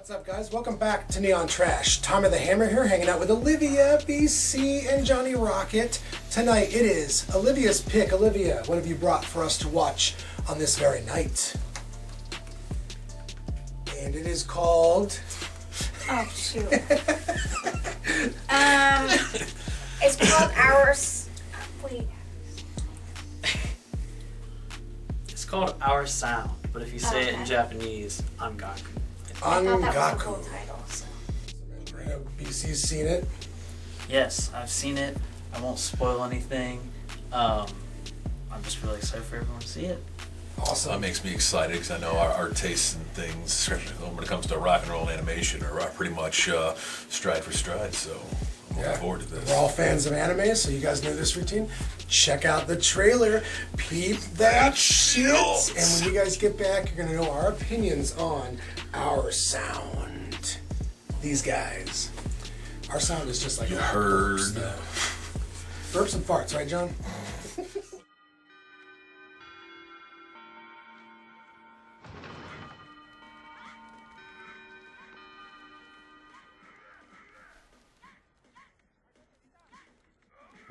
What's up, guys? Welcome back to Neon Trash. Tommy the Hammer here, hanging out with Olivia, BC, and Johnny Rocket. Tonight it is Olivia's pick. Olivia, what have you brought for us to watch on this very night? And it is called... Oh, shoot. It's called Ours... Wait. It's called Our Sound, but if you say it in Japanese, On-Gaku. I thought that was the On-Gaku. full title, so... BC's seen it. Yes, I've seen it. I won't spoil anything. I'm just really excited for everyone to see it. Awesome. That makes me excited because I know our tastes and things, especially when it comes to rock and roll animation, are pretty much stride for stride. So I'm looking forward to this. We're all fans of anime, so you guys know this routine. Check out the trailer. Peep that shit. And when you guys get back, you're going to know our opinions on Our Sound. These guys. Our Sound is just like... You heard. Burps and farts, right, John?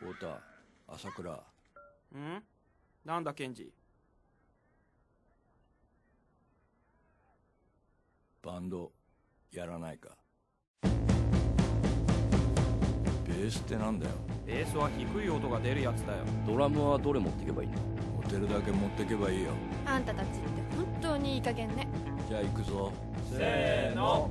Ota, Asakura. なんだケンジ。バンドやらないか。ベースってなんだよ。ベースは低い音が出るやつだよ。ドラムはどれ持ってけばいいの？持てるだけ持ってけばいいよ。あんたたちって本当にいい加減ね。じゃあ行くぞ。せーの。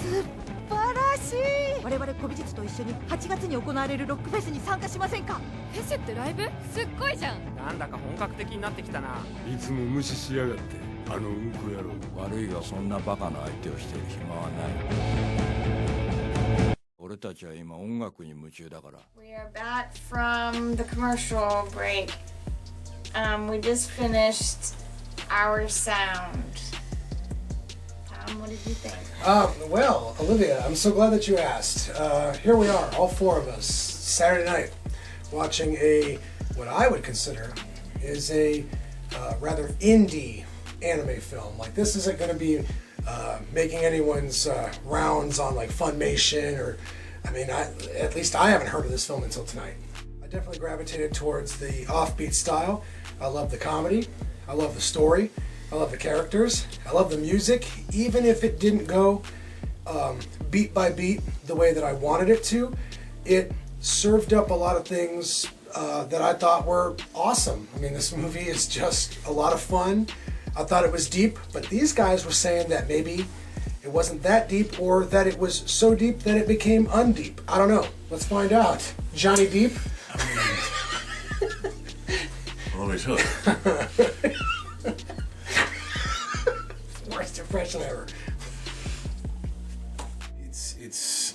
素晴らしい。我々古美術と一緒に8月に行われるロックフェスに参加しませんか？フェスってライブすっごいじゃん。なんだか本格的になってきたな。いつも無視しやがってあのうんこ野郎。悪いがそんなバカな相手をしてる暇はない。俺たちは今音楽に夢中だから。 We are back from the commercial break. We just finished Our Sound. Tom, what did you think? Well, Olivia, I'm so glad that you asked. Here we are, all four of us, Saturday night, watching what I would consider is a rather indie anime film. Like, this isn't going to be making anyone's rounds on like Funimation or, I mean, at least I haven't heard of this film until tonight. I definitely gravitated towards the offbeat style. I love the comedy. I love the story. I love the characters. I love the music, even if it didn't go beat by beat the way that I wanted it to. It served up a lot of things that I thought were awesome. I mean, this movie is just a lot of fun. I thought it was deep, but these guys were saying that maybe it wasn't that deep, or that it was so deep that it became undeep. I don't know. Let's find out. Johnny Deep? Let me tell you. Worst impression ever. It's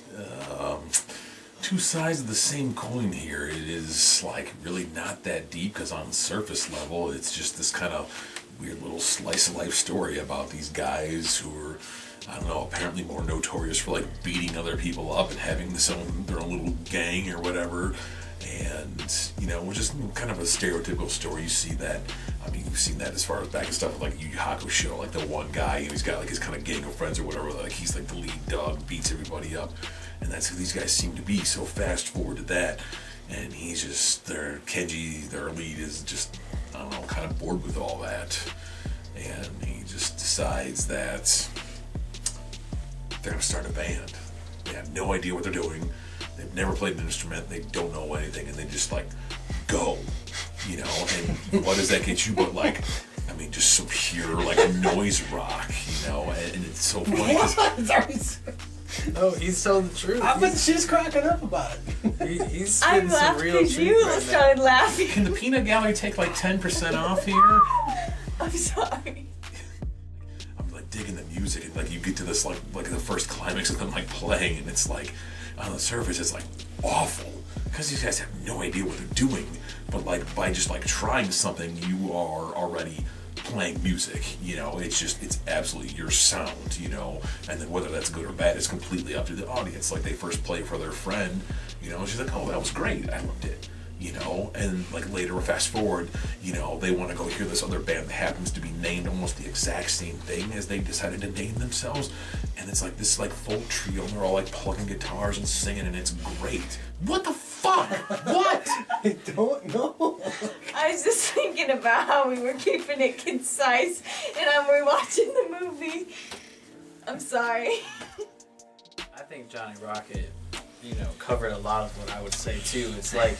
two sides of the same coin here. It is like really not that deep because on the surface level, it's just this kind of weird little slice of life story about these guys who are, I don't know, apparently more notorious for like beating other people up and having their own little gang or whatever. And, you know, which is kind of a stereotypical story. You see that, I mean, you've seen that as far as back and stuff like Yu Yu Hakusho, like the one guy, you know, he's got like his kind of gang of friends or whatever, like he's like the lead dog, beats everybody up. And that's who these guys seem to be. So fast forward to that, and he's just, Kenji, their lead, is just, I don't know, kind of bored with all that. And he just decides that they're going to start a band. They have no idea what they're doing. They've never played an instrument. They don't know anything, and they just like go, you know. And what does that get you? But like, I mean, just some pure like noise rock, you know. And it's so funny. No, he's telling the truth. But she's cracking up about it. He's I'm spitting some laughing real because truth you right now. started laughing. Can the peanut gallery take like 10% off here? I'm sorry. I'm like digging the music, and like you get to this like the first climax of them like playing, and it's like on the surface it's like awful because these guys have no idea what they're doing, but like by just like trying something, you are already playing music, you know. It's absolutely your sound, you know. And then whether that's good or bad is completely up to the audience. Like they first play for their friend, you know, she's like, oh, that was great, I loved it, you know, and like later, fast forward, you know, they want to go hear this other band that happens to be named almost the exact same thing as they decided to name themselves, and it's like this like folk trio, and they're all like plugging guitars and singing, and it's great. What the fuck? What? I don't know. I was just thinking about how we were keeping it concise and I'm rewatching the movie. I'm sorry. I think Johnny Rocket, you know, covered a lot of what I would say too. It's like,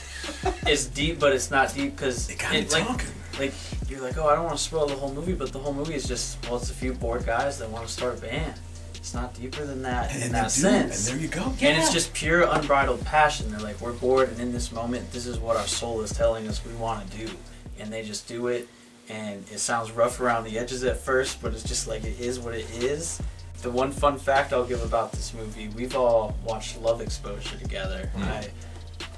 it's deep, but it's not deep because It got me talking. Like, you're like, oh, I don't want to spoil the whole movie, but the whole movie is just, well, it's a few bored guys that want to start a band. It's not deeper than that in that sense. And there you go. And it's just pure unbridled passion. They're like, we're bored, and in this moment, this is what our soul is telling us we want to do. And they just do it, and it sounds rough around the edges at first, but it's just like, it is what it is. The one fun fact I'll give about this movie, we've all watched Love Exposure together.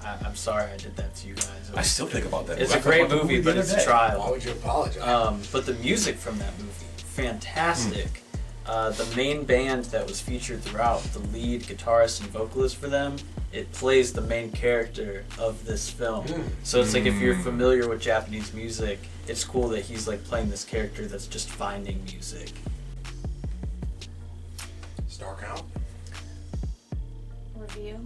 I'm sorry I did that to you guys. I still think about that. It's a great movie, but it's a trial. Why would you apologize? But the music from that movie, fantastic. The main band that was featured throughout, the lead guitarist and vocalist for them, it plays the main character of this film. So it's like if you're familiar with Japanese music, it's cool that he's like playing this character that's just finding music. Star count. Review.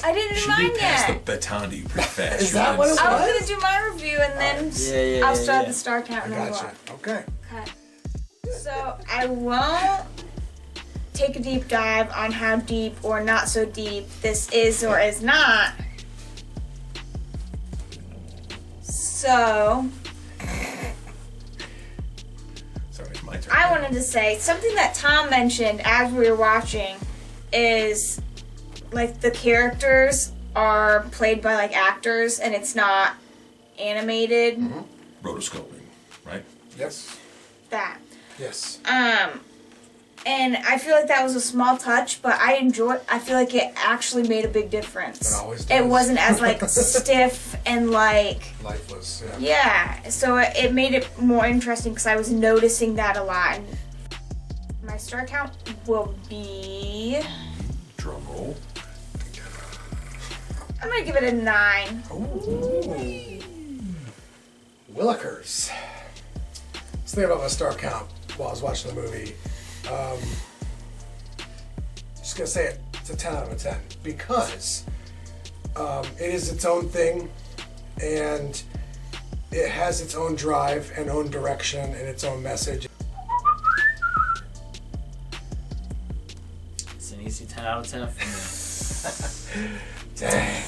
I didn't do She mine did pass yet. the baton to you pretty fast. Is that what it was? I was gonna do my review and then I'll start the star count I and then gotcha. Okay. Okay. So I won't take a deep dive on how deep or not so deep this is or is not. So Sorry, it's my turn. I wanted to say something that Tom mentioned as we were watching is like the characters are played by like actors and it's not animated. Rotoscoping, right? Yes. That. Yes. And I feel like that was a small touch, but I feel like it actually made a big difference. It always does. It wasn't as like stiff and like Lifeless. Yeah. yeah. So it made it more interesting because I was noticing that a lot. And my star count will be. Drum roll. I'm gonna give it a 9. Ooh. Willikers. Let's think about my star count while I was watching the movie. Just gonna say it. It's a 10 out of a 10 because it is its own thing, and it has its own drive and own direction and its own message. It's an easy 10 out of 10 for me. Dang.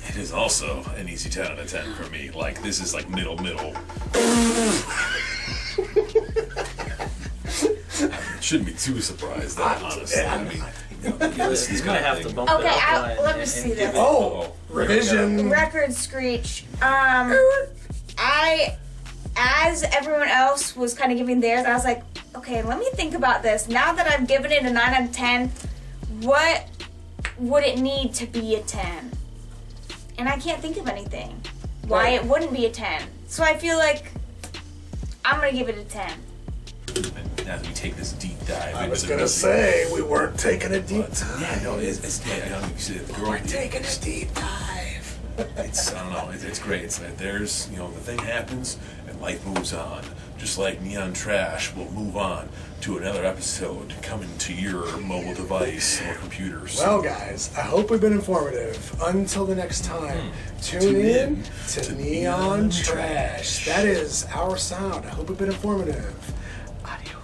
It is also an easy 10 out of 10 for me. Like, this is like middle. Shouldn't be too surprised, that, honestly. I mean, you know, this He's kind gonna of have thing. to bump Okay, it up let me see give this. it- Oh, revision. Record screech. As everyone else was kind of giving theirs, I was like, okay, let me think about this. Now that I've given it a 9 out of 10, what would it need to be a 10? And I can't think of anything why it wouldn't be a 10. So I feel like I'm gonna give it a 10. And as we take this deep dive I was into the gonna movie, say we weren't taking a deep dive. yeah, no, it's yeah, I know, you see, the girl, We're taking a deep dive. it's, I don't know, it's great. It's like there's, you know, the thing happens and life moves on. Just like Neon Trash will move on to another episode coming to your mobile device or computer. Well, guys, I hope we've been informative. Until the next time, tune in to Neon Trash. That is our sound. I hope we've been informative. Adios.